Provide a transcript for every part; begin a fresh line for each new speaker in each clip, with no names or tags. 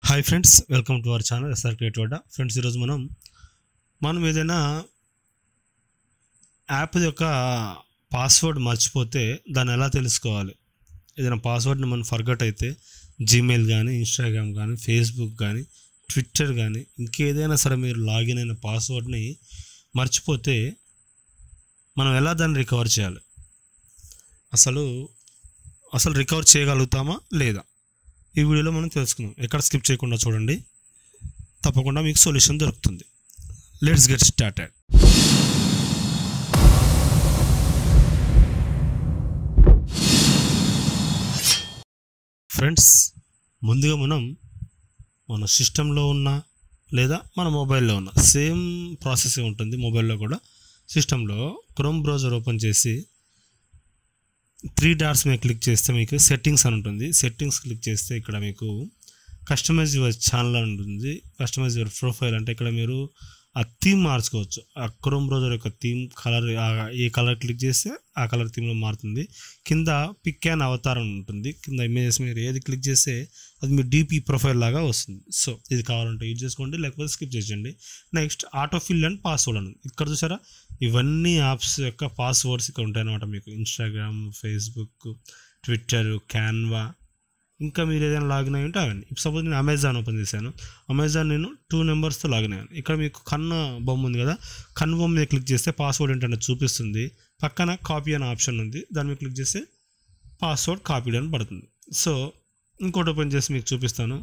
Hi friends, welcome to our channel SR creative Adda. Friends, ఈరోజు మనం ఏదైనా యాప్ యొక్క పాస్వర్డ్ మర్చిపోతే దాన్ని ఎలా తెలుసుకోవాలి? ఏదైనా పాస్వర్డ్ని మనం ఫర్గట్ అయితే జీమెయిల్ కానీ, ఇన్స్టాగ్రామ్ కానీ, ఫేస్బుక్ కానీ, ట్విట్టర్ కానీ, ఇంకేదైనా సరే మీరు లాగిన్ అయిన పాస్వర్డ్ని మర్చిపోతే మనం ఎలా దాన్ని రికవర్ చేయాలి? అసలు రికవర్ చేయగలుగుతామా లేదా? ఈ వీడియోలో మనం తెలుసుకుందాం. ఎక్కడ స్కిప్ చేయకుండా చూడండి, తప్పకుండా మీకు సొల్యూషన్ దొరుకుతుంది. Let's get started. ఫ్రెండ్స్, ముందుగా మన సిస్టంలో ఉన్న లేదా మన మొబైల్లో ఉన్న సేమ్ ప్రాసెస్ ఉంటుంది. మొబైల్లో కూడా సిస్టంలో క్రోమ్ బ్రౌజర్ ఓపెన్ చేసి 3 డాట్స్ మీద క్లిక్ చేస్తే మీకు సెట్టింగ్స్ అని ఉంటుంది. సెట్టింగ్స్ క్లిక్ చేస్తే ఇక్కడ మీకు కస్టమైజ్ యువర్ ఛానల్ అని ఉంటుంది. కస్టమైజ్ యువర్ ప్రొఫైల్ అంటే ఇక్కడ మీరు ఆ థీమ్ మార్చుకోవచ్చు. ఆ క్రోమ్ బ్రౌజర్ యొక్క థీమ్ కలర్, ఏ కలర్ క్లిక్ చేస్తే ఆ కలర్ థీమ్లో మారుతుంది. కింద పిక్ అండ్ అవతార్ అని ఉంటుంది. కింద ఇమేజెస్ మీరు ఏది క్లిక్ చేస్తే అది మీ డీపీ ప్రొఫైల్ లాగా వస్తుంది. సో ఇది కావాలంటే యూజ్ చేసుకోండి, లేకపోతే స్కిప్ చేసేయండి. నెక్స్ట్ ఆటోఫిల్ అండ్ పాస్వర్డ్ అని ఇక్కడ చూసారా, ఇవన్నీ యాప్స్ యొక్క పాస్వర్డ్స్ ఇక్కడ ఉంటాయి అన్నమాట. మీకు ఇన్స్టాగ్రామ్, ఫేస్బుక్, ట్విట్టర్, క్యాన్వా, ఇంకా మీరు ఏదైనా లాగిన్ అయ్యి ఉంటే అవన్నీ. ఇప్పుడు సపోజ్ నేను అమెజాన్ ఓపెన్ చేశాను. అమెజాన్ నేను 2 నెంబర్స్తో లాగిన్ అయ్యాను. ఇక్కడ మీకు కన్ను బొమ్మ ఉంది కదా, కన్ను బొమ్మ మీద క్లిక్ చేస్తే పాస్వర్డ్ ఏంటంటే చూపిస్తుంది. పక్కన కాపీ అనే ఆప్షన్ ఉంది, దాని మీద క్లిక్ చేస్తే పాస్వర్డ్ కాపీడ్ అని పడుతుంది. సో ఇంకోటి ఓపెన్ చేసి మీకు చూపిస్తాను.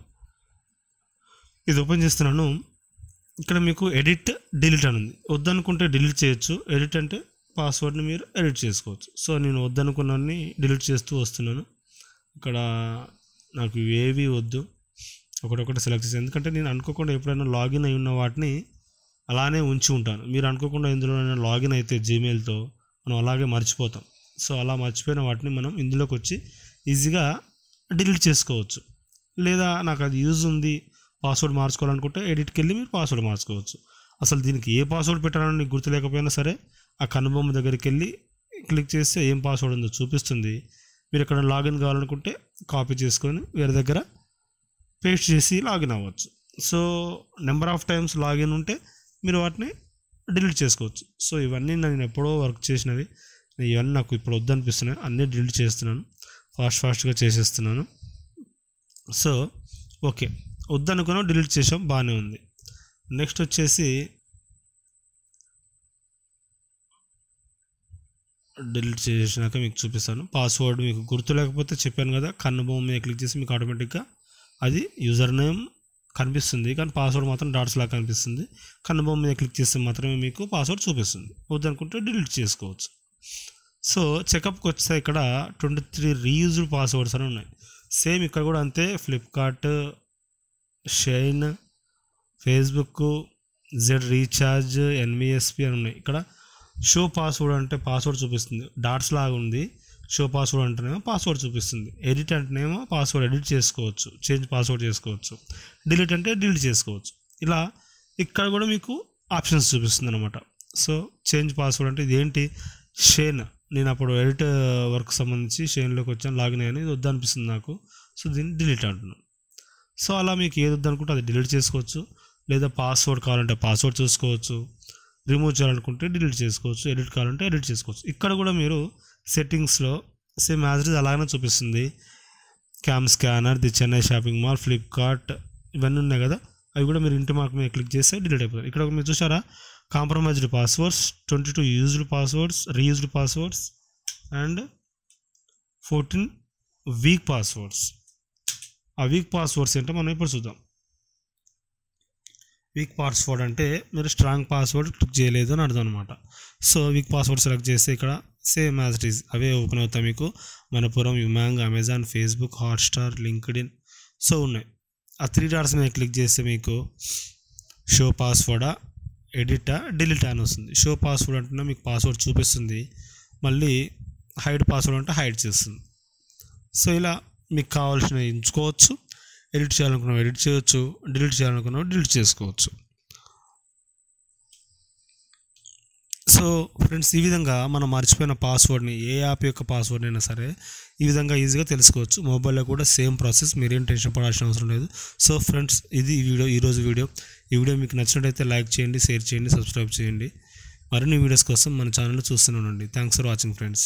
ఇది ఓపెన్ చేస్తున్నాను. ఇక్కడ మీకు ఎడిట్, డిలీట్ అని ఉంది. వద్దనుకుంటే డిలీట్ చేయొచ్చు. ఎడిట్ అంటే పాస్వర్డ్ని మీరు ఎడిట్ చేసుకోవచ్చు. సో నేను వద్దనుకున్నన్ని డిలీట్ చేస్తూ వస్తున్నాను. ఇక్కడ నాకు ఏవి వద్దు, ఒకటొకటి సెలెక్ట్ చేసి, ఎందుకంటే నేను అనుకోకుండా ఎప్పుడైనా లాగిన్ అయి ఉన్న వాటిని అలానే ఉంచి ఉంటాను. మీరు అనుకోకుండా ఇందులోనైనా లాగిన్ అయితే జీమెయిల్తో మనం అలాగే మర్చిపోతాం. సో అలా మర్చిపోయిన వాటిని మనం ఇందులోకి వచ్చి ఈజీగా డిలీట్ చేసుకోవచ్చు. లేదా నాకు అది యూజ్ ఉంది, పాస్వర్డ్ మార్చుకోవాలనుకుంటే ఎడిట్కి వెళ్ళి మీరు పాస్వర్డ్ మార్చుకోవచ్చు. అసలు దీనికి ఏ పాస్వర్డ్ పెట్టాలని గుర్తు లేకపోయినా సరే ఆ కనుబొమ్మ దగ్గరికి వెళ్ళి క్లిక్ చేస్తే ఏం పాస్వర్డ్ ఉందో చూపిస్తుంది. మీరు ఎక్కడ లాగిన్ కావాలనుకుంటే కాపీ చేసుకొని వేరే దగ్గర పేస్ట్ చేసి లాగిన్ అవ్వచ్చు. So number of times login ఉంటే మీరు వాటిని డిలీట్ చేసుకోవచ్చు. సో ఇవన్నీ నేను ఎప్పుడో వర్క్ చేసినవి, ఇవన్నీ నాకు ఇప్పుడు వద్దనిపిస్తున్నాయి, అన్నీ డిలీట్ చేస్తున్నాను. ఫాస్ట్గా చేసేస్తున్నాను. సో ఓకే, వద్దనుకున్నా డిలీట్ చేసాం, బాగానే ఉంది. నెక్స్ట్ వచ్చేసి డిలీట్ చేసినాక మీకు చూపిస్తాను. పాస్వర్డ్ మీకు గుర్తు లేకపోతే చెప్పాను కదా, కన్ను బొమ్మ మీద క్లిక్ చేసి మీకు ఆటోమేటిక్గా అది యూజర్ నేమ్ కనిపిస్తుంది, కానీ పాస్వర్డ్ మాత్రం డాట్స్ లాగా కనిపిస్తుంది. కన్ను బొమ్మ మీద క్లిక్ చేస్తే మాత్రమే మీకు పాస్వర్డ్ చూపిస్తుంది. వద్దనుకుంటే డిలీట్ చేసుకోవచ్చు. సో చెకప్కి వస్తే ఇక్కడ 23 రీయూజ్డ్ పాస్వర్డ్స్ అని ఉన్నాయి. సేమ్ ఇక్కడ కూడా అంతే. Flipkart, shine, Facebook, Z recharge, NVSP అని ఉన్నాయి. ఇక్కడ షో పాస్వర్డ్ అంటే పాస్వర్డ్ చూపిస్తుంది, డాట్స్ లాగా ఉంది. షో పాస్వర్డ్ అంటేనేమో పాస్వర్డ్ చూపిస్తుంది. ఎడిట్ అంటేనేమో పాస్వర్డ్ ఎడిట్ చేసుకోవచ్చు, చేంజ్ పాస్వర్డ్ చేసుకోవచ్చు. డిలీట్ అంటే డిలీట్ చేసుకోవచ్చు. ఇలా ఇక్కడ కూడా మీకు ఆప్షన్స్ చూపిస్తుంది అనమాట. సో చేంజ్ పాస్వర్డ్ అంటే ఇదేంటి, షేన్, నేను అప్పుడు ఎడిట్ వర్క్ సంబంధించి షేన్లోకి వచ్చాను, లాగిన్ అయ్యాను, ఇది వద్దనిపిస్తుంది నాకు. సో దీన్ని డిలీట్ అంటున్నాను. సో అలా మీకు ఏది వద్దనుకుంటే అది డిలీట్ చేసుకోవచ్చు. లేదా పాస్వర్డ్ కావాలంటే పాస్వర్డ్ చూసుకోవచ్చు, రిమూవ్ చేయాలనుకుంటే డిలీట్ చేసుకోవచ్చు, ఎడిట్ కావాలంటే ఎడిట్ చేసుకోవచ్చు. ఇక్కడ కూడా మీరు సెట్టింగ్స్లో సేమ్ యాజ్ ఇట్ ఈజ్ అలాగే చూపిస్తుంది. Cam scanner, the Chennai shopping mall, Flipkart, ఇవన్నీ ఉన్నాయి కదా, అవి కూడా మీరు ఇంటి మార్క్ మీద క్లిక్ చేస్తే డిలీట్ అయిపోతాయి. ఇక్కడ మీరు చూసారా, compromised passwords, 22 used passwords, reused passwords and 14 week passwords. ఆ వీక్ పాస్వర్డ్స్ ఏంటో మనం ఇప్పుడు చూద్దాం. వీక్ పాస్వర్డ్ అంటే మీరు స్ట్రాంగ్ పాస్వర్డ్ క్లిక్ చేయలేదు అని అర్థం అనమాట. సో వీక్ పాస్వర్డ్ సెలెక్ట్ చేస్తే ఇక్కడ సేమ్ యాజ్ ఇట్ ఈజ్ అవే ఓపెన్ అవుతాయి మీకు. Manappuram, UMANG, Amazon, Facebook, Hotstar, LinkedIn, so ఉన్నాయి. ఆ 3 డాట్స్ మీద క్లిక్ చేస్తే మీకు షో పాస్వర్డా, ఎడిటా, డిలీట్ అని వస్తుంది. షో పాస్వర్డ్ అంటున్నా మీకు పాస్వర్డ్ చూపిస్తుంది, మళ్ళీ హైడ్ పాస్వర్డ్ అంటే హైడ్ చేస్తుంది. సో ఇలా మీకు కావాల్సినవి ఎంచుకోవచ్చు. ఎడిట్ చేయాలనుకున్నావు ఎడిట్ చేయొచ్చు, డిలీట్ చేయాలనుకున్నావు డిలీట్ చేసుకోవచ్చు. సో ఫ్రెండ్స్, ఈ విధంగా మనం మర్చిపోయిన పాస్వర్డ్ని, ఏ యాప్ యొక్క పాస్వర్డ్ అయినా సరే ఈ విధంగా ఈజీగా తెలుసుకోవచ్చు. మొబైల్లో కూడా సేమ్ ప్రాసెస్, మీరేం టెన్షన్ పడాల్సిన అవసరం లేదు. సో ఫ్రెండ్స్, ఇది ఈరోజు వీడియో. ఈ వీడియో మీకు నచ్చినట్టయితే లైక్ చేయండి, షేర్ చేయండి, సబ్స్క్రైబ్ చేయండి. మరిన్ని వీడియోస్ కోసం మన ఛానల్ చూస్తూనే ఉండండి. Thanks for watching friends.